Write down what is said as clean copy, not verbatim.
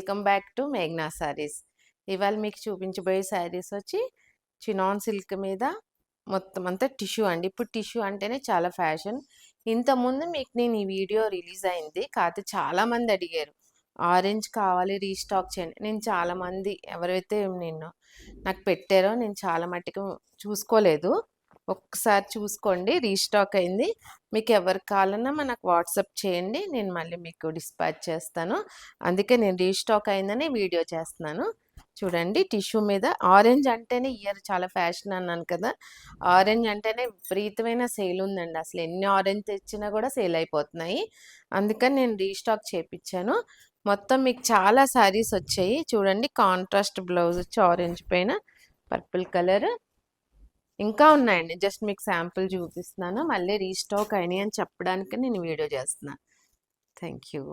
Welcome back to మేఘ్నా సారీస్. ఇవాళ మీకు చూపించబోయే శారీస్ వచ్చి చినాన్ సిల్క్ మీద మొత్తం అంతా టిష్యూ అండి. ఇప్పుడు టిష్యూ అంటేనే చాలా ఫ్యాషన్. ఇంతకుముందు మీకు నేను ఈ వీడియో రిలీజ్ అయింది, కాకపోతే చాలామంది అడిగారు ఆరెంజ్ కావాలి రీస్టాక్ చేయండి. నేను చాలామంది ఎవరైతే నాకు పెట్టారో నేను చాలా మట్టుకు చూసుకోలేదు. ఒక్కసారి చూసుకోండి, రీస్టాక్ అయింది. మీకు ఎవరికి కావాలన్నా మనకు వాట్సాప్ చేయండి, నేను మళ్ళీ మీకు డిస్పాచ్ చేస్తాను. అందుకే నేను రీస్టాక్ అయిందని వీడియో చేస్తున్నాను. చూడండి, టిష్యూ మీద ఆరెంజ్ అంటేనే ఇయర్ చాలా ఫ్యాషన్ అన్నాను కదా. ఆరెంజ్ అంటేనే విపరీతమైన సేల్ ఉందండి. అసలు ఎన్ని ఆరెంజ్ తెచ్చినా కూడా సేల్ అయిపోతున్నాయి. అందుకని నేను రీస్టాక్ చేయించాను. మొత్తం మీకు చాలా శారీస్ వచ్చాయి. చూడండి, కాంట్రాస్ట్ బ్లౌజ్ వచ్చి ఆరెంజ్ పైన పర్పుల్ కలర్. ఇంకా ఉన్నాయండి, జస్ట్ మీకు శాంపుల్ చూపిస్తున్నాను. మళ్ళీ రీస్టాక్ అయినాయి అని చెప్పడానికి నేను వీడియో చేస్తున్నాను. Thank you.